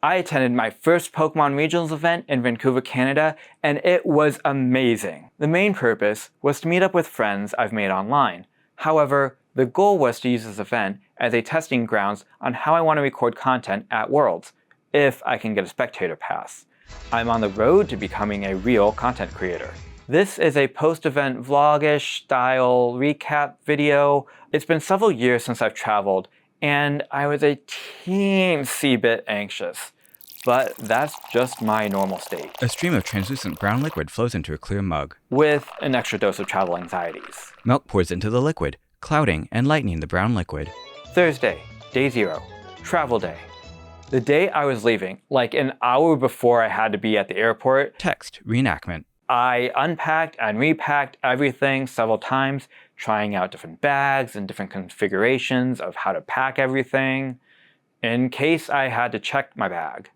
I attended my first Pokémon Regionals event in Vancouver, Canada, and it was amazing. The main purpose was to meet up with friends I've made online. However, the goal was to use this event as a testing grounds on how I want to record content at Worlds, if I can get a Spectator pass. I'm on the road to becoming a real content creator. This is a post-event vlog-ish style recap video. It's been several years since I've traveled, and I was a teensy bit anxious. But that's just my normal state. A stream of translucent brown liquid flows into a clear mug, with an extra dose of travel anxieties. Milk pours into the liquid, clouding and lightening the brown liquid. Thursday, day 0, travel day. The day I was leaving, like an hour before I had to be at the airport, Text reenactment. I unpacked and repacked everything several times, trying out different bags and different configurations of how to pack everything, in case I had to check my bag.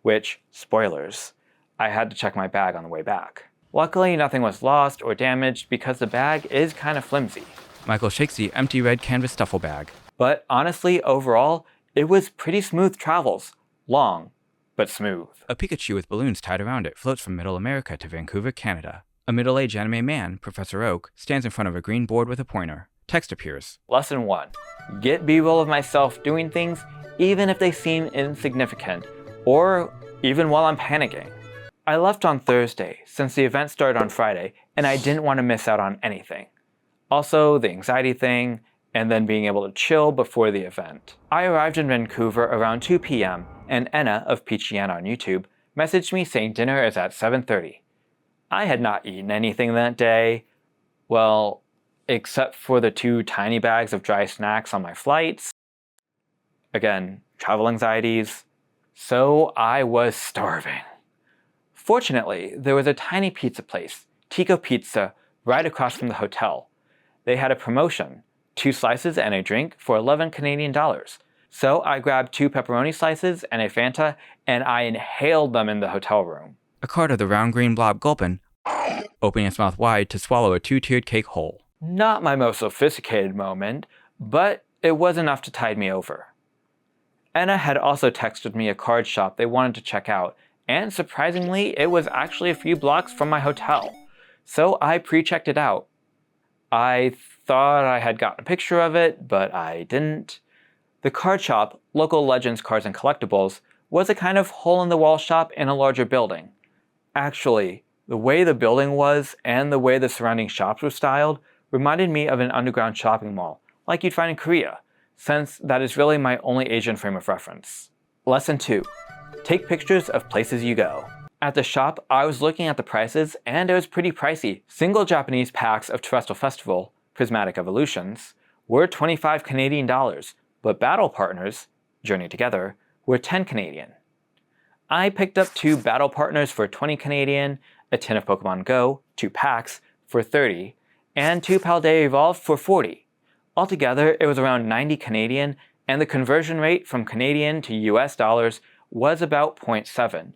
Which, spoilers, I had to check my bag on the way back. Luckily, nothing was lost or damaged because the bag is kind of flimsy. Michael shakes the empty red canvas duffel bag. But honestly, overall, it was pretty smooth travels. Long, but smooth. A Pikachu with balloons tied around it floats from Middle America to Vancouver, Canada. A middle-aged anime man, Professor Oak, stands in front of a green board with a pointer. Text appears. Lesson 1. Get B-roll of myself doing things even if they seem insignificant, or even while I'm panicking. I left on Thursday since the event started on Friday and I didn't want to miss out on anything. Also, the anxiety thing, and then being able to chill before the event. I arrived in Vancouver around 2 p.m. and Enna of Peachiana on YouTube messaged me saying dinner is at 7:30. I had not eaten anything that day, well, except for the 2 tiny bags of dry snacks on my flights. Again, travel anxieties. So I was starving. Fortunately, there was a tiny pizza place, Tico Pizza, right across from the hotel. They had a promotion, 2 slices and a drink for 11 Canadian dollars. So I grabbed 2 pepperoni slices and a Fanta, and I inhaled them in the hotel room. A card of the round green blob gulpin, opening its mouth wide to swallow a 2-tiered cake whole. Not my most sophisticated moment, but it was enough to tide me over. Enna had also texted me a card shop they wanted to check out, and surprisingly, it was actually a few blocks from my hotel. So I pre-checked it out. I thought I had gotten a picture of it, but I didn't. The card shop, Local Legends Cards and Collectibles, was a kind of hole-in-the-wall shop in a larger building. Actually, the way the building was and the way the surrounding shops were styled reminded me of an underground shopping mall, like you'd find in Korea, since that is really my only Asian frame of reference. Lesson 2. Take pictures of places you go. At the shop, I was looking at the prices and it was pretty pricey. Single Japanese packs of Terrestrial Festival, Prismatic Evolutions, were 25 Canadian dollars, but Battle Partners, Journey Together, were 10 Canadian. I picked up 2 Battle Partners for 20 Canadian, a tin of Pokemon Go, 2 packs, for 30, and 2 Paldea Evolved for 40. Altogether, it was around 90 Canadian, and the conversion rate from Canadian to US dollars was about 0.7,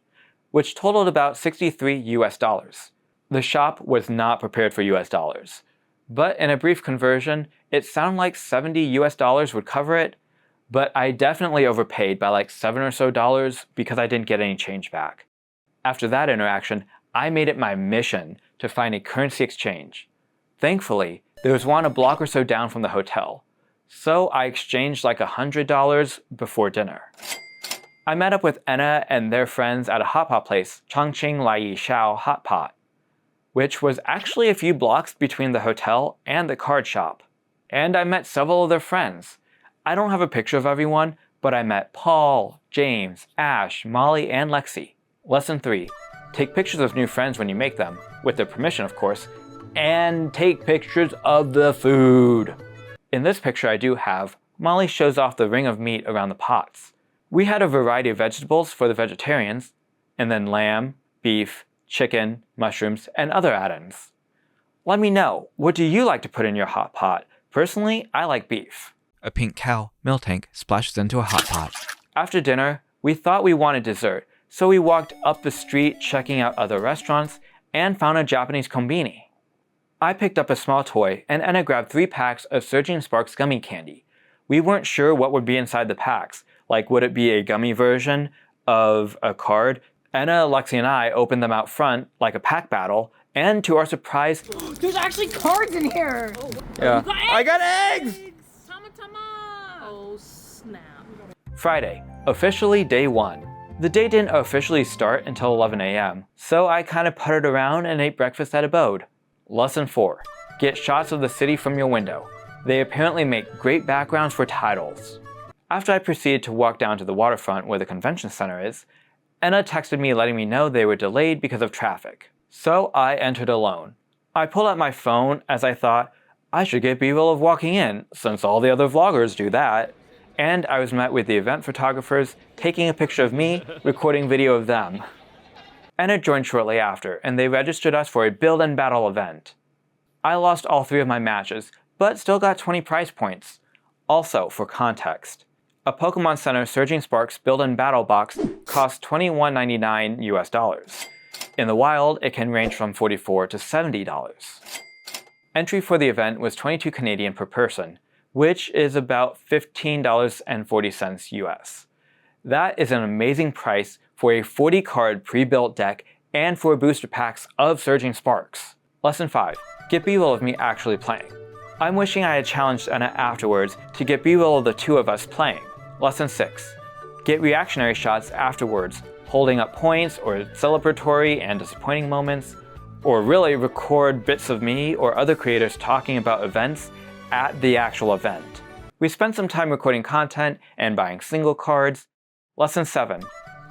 which totaled about 63 US dollars. The shop was not prepared for US dollars, but in a brief conversion, it sounded like 70 US dollars would cover it, but I definitely overpaid by like $7 or so because I didn't get any change back. After that interaction, I made it my mission to find a currency exchange. Thankfully, there was one a block or so down from the hotel, so I exchanged like $100 before dinner. I met up with Enna and their friends at a hot pot place, Chongqing Lai Shao Hot Pot, which was actually a few blocks between the hotel and the card shop. And I met several of their friends. I don't have a picture of everyone, but I met Paul, James, Ash, Molly, and Lexi. Lesson 3. Take pictures of new friends when you make them, with their permission of course, and take pictures of the food. In this picture I do have, Molly shows off the ring of meat around the pots. We had a variety of vegetables for the vegetarians, and then lamb, beef, chicken, mushrooms, and other add-ins. Let me know, what do you like to put in your hot pot? Personally, I like beef. A pink cow, Miltank, splashes into a hot pot. After dinner, we thought we wanted dessert, so we walked up the street checking out other restaurants and found a Japanese konbini. I picked up a small toy and Enna grabbed 3 packs of Surging Sparks gummy candy. We weren't sure what would be inside the packs, like would it be a gummy version of a card. Anna, Lexi, and I opened them out front like a pack battle, and to our surprise, there's actually cards in here! yeah, I got eggs! Tama! Oh, snap. Friday, officially day 1. The day didn't officially start until 11 a.m., so I kind of puttered around and ate breakfast at Abode. Lesson 4. Get shots of the city from your window. They apparently make great backgrounds for titles. After I proceeded to walk down to the waterfront where the convention center is, Anna texted me letting me know they were delayed because of traffic. So I entered alone. I pulled out my phone as I thought, I should get B-roll of walking in, since all the other vloggers do that. And I was met with the event photographers taking a picture of me, recording video of them. Anna joined shortly after, and they registered us for a build and battle event. I lost all 3 of my matches, but still got 20 prize points. Also, for context, a Pokemon Center Surging Sparks build and battle box costs $21.99 US. In the wild, it can range from $44 to $70. Entry for the event was 22 Canadian per person, which is about $15.40 US. That is an amazing price for a 40 card pre-built deck and for booster packs of Surging Sparks. Lesson 5. Get B-roll of me actually playing. I'm wishing I had challenged Anna afterwards to get B-roll of the 2 of us playing. Lesson 6. Get reactionary shots afterwards, holding up points or celebratory and disappointing moments, or really record bits of me or other creators talking about events at the actual event. We spent some time recording content and buying single cards. Lesson 7.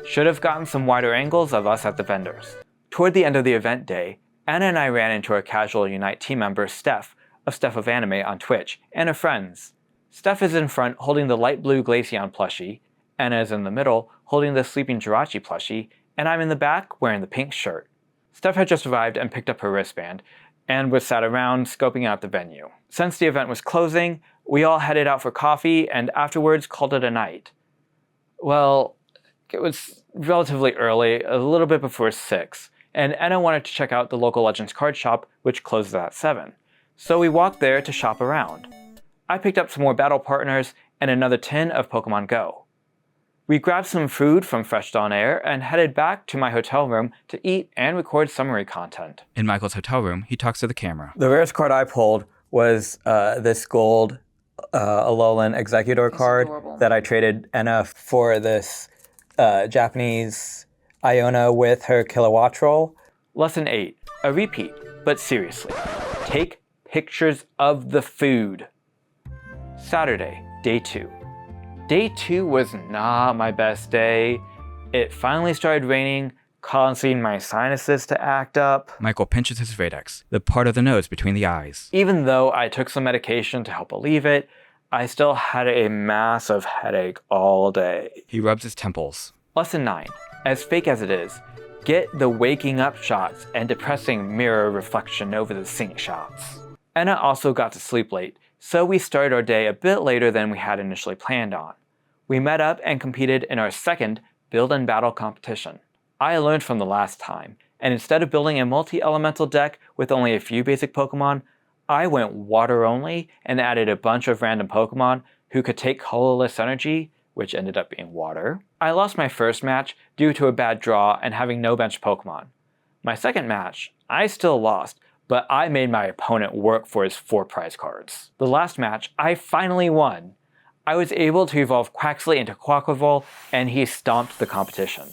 Should have gotten some wider angles of us at the vendors. Toward the end of the event day, Anna and I ran into our Casual Unite team member Steph of Steph of Anime on Twitch and her friends. Steph is in front holding the light blue Glaceon plushie, Anna is in the middle holding the sleeping Jirachi plushie, and I'm in the back wearing the pink shirt. Steph had just arrived and picked up her wristband, and was sat around scoping out the venue. Since the event was closing, we all headed out for coffee and afterwards called it a night. Well, it was relatively early, a little bit before 6, and Anna wanted to check out the local Legends card shop, which closes at 7. So we walked there to shop around. I picked up some more battle partners and another tin of Pokemon Go. We grabbed some food from Fresh Dawn Air and headed back to my hotel room to eat and record summary content. In Michael's hotel room, he talks to the camera. The rarest card I pulled was this gold Alolan Executor card that I traded Anna for this Japanese Iona with her Kilowattrol. Lesson 8. A repeat, but seriously. Take pictures of the food. Saturday, day 2. Day 2 was not my best day. It finally started raining, causing my sinuses to act up. Michael pinches his Vadex, the part of the nose between the eyes. Even though I took some medication to help relieve it, I still had a massive headache all day. He rubs his temples. Lesson 9. As fake as it is, get the waking up shots and depressing mirror reflection over the sink shots. Anna also got to sleep late, so we started our day a bit later than we had initially planned on. We met up and competed in our second build and battle competition. I learned from the last time, and instead of building a multi-elemental deck with only a few basic Pokemon, I went water only and added a bunch of random Pokemon who could take colorless energy, which ended up being water. I lost my first match due to a bad draw and having no bench Pokemon. My second match, I still lost, but I made my opponent work for his 4 prize cards. The last match, I finally won. I was able to evolve Quaxley into Quaquaval, and he stomped the competition.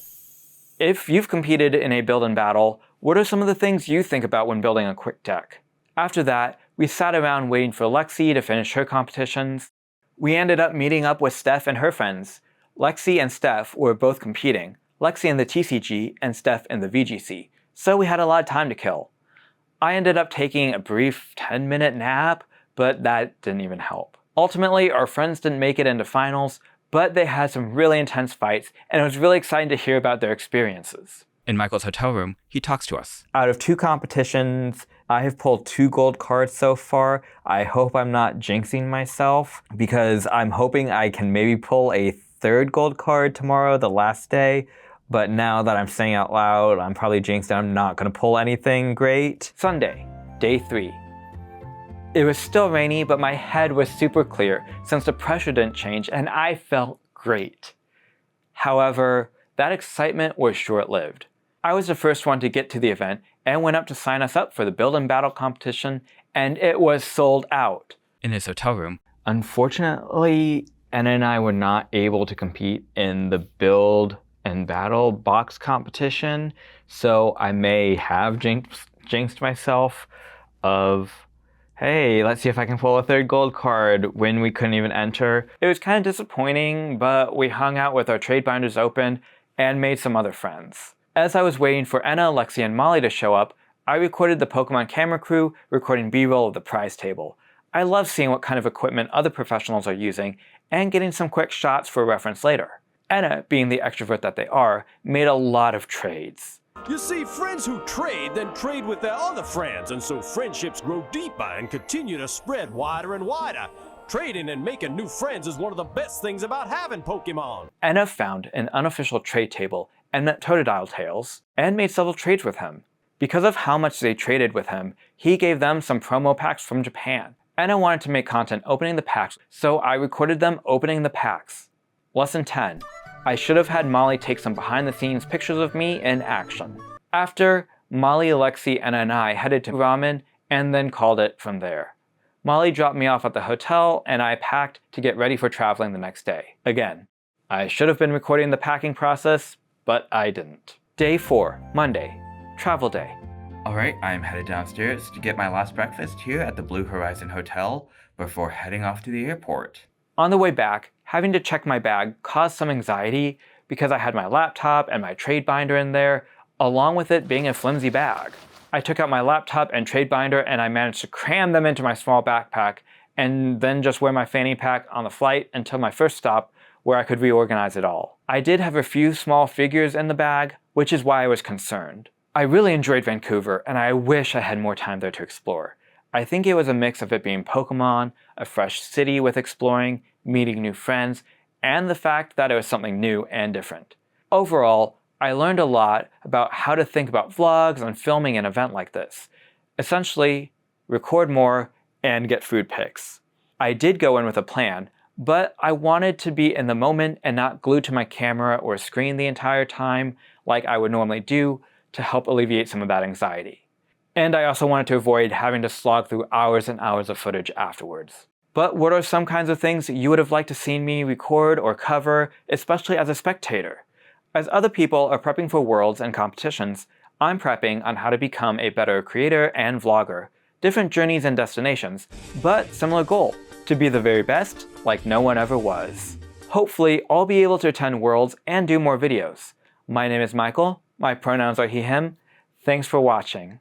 If you've competed in a build and battle, what are some of the things you think about when building a quick deck? After that, we sat around waiting for Lexi to finish her competitions. We ended up meeting up with Steph and her friends. Lexi and Steph were both competing, Lexi in the TCG and Steph in the VGC, so we had a lot of time to kill. I ended up taking a brief 10-minute nap, but that didn't even help. Ultimately, our friends didn't make it into finals, but they had some really intense fights, and it was really exciting to hear about their experiences. In Michael's hotel room, he talks to us. Out of 2 competitions, I have pulled 2 gold cards so far. I hope I'm not jinxing myself, because I'm hoping I can maybe pull a 3rd gold card tomorrow, the last day. But now that I'm saying out loud, I'm probably jinxed and I'm not going to pull anything great. Sunday, day 3. It was still rainy, but my head was super clear since the pressure didn't change and I felt great. However, that excitement was short-lived. I was the first one to get to the event and went up to sign us up for the build and battle competition, and it was sold out. In his hotel room, Unfortunately, Anna and I were not able to compete in the build and battle box competition, so I may have jinxed myself of, hey, let's see if I can pull a third gold card when we couldn't even enter. It was kind of disappointing, but we hung out with our trade binders open and made some other friends. As I was waiting for Anna, Lexi, and Molly to show up, I recorded the Pokemon camera crew recording B-roll of the prize table. I love seeing what kind of equipment other professionals are using and getting some quick shots for reference later. Anna, being the extrovert that they are, made a lot of trades. You see, friends who trade then trade with their other friends, and so friendships grow deeper and continue to spread wider and wider. Trading and making new friends is one of the best things about having Pokemon. Anna found an unofficial trade table and met Totodile Tails and made several trades with him. Because of how much they traded with him, he gave them some promo packs from Japan. Anna wanted to make content opening the packs, so I recorded them opening the packs. Lesson 10. I should have had Molly take some behind-the-scenes pictures of me in action. After, Molly, Alexi, Anna, and I headed to ramen and then called it from there. Molly dropped me off at the hotel and I packed to get ready for traveling the next day. Again, I should have been recording the packing process, but I didn't. Day 4, Monday, travel day. Alright, I'm headed downstairs to get my last breakfast here at the Blue Horizon Hotel before heading off to the airport. On the way back, having to check my bag caused some anxiety because I had my laptop and my trade binder in there, along with it being a flimsy bag. I took out my laptop and trade binder and I managed to cram them into my small backpack and then just wear my fanny pack on the flight until my first stop where I could reorganize it all. I did have a few small figures in the bag, which is why I was concerned. I really enjoyed Vancouver and I wish I had more time there to explore. I think it was a mix of it being Pokemon, a fresh city with exploring, meeting new friends, and the fact that it was something new and different. Overall, I learned a lot about how to think about vlogs and filming an event like this. Essentially, record more and get food pics. I did go in with a plan, but I wanted to be in the moment and not glued to my camera or screen the entire time like I would normally do to help alleviate some of that anxiety. And I also wanted to avoid having to slog through hours and hours of footage afterwards. But what are some kinds of things you would have liked to see me record or cover, especially as a spectator? As other people are prepping for worlds and competitions, I'm prepping on how to become a better creator and vlogger. Different journeys and destinations, but similar goal, to be the very best like no one ever was. Hopefully, I'll be able to attend worlds and do more videos. My name is Michael, my pronouns are he, him. Thanks for watching.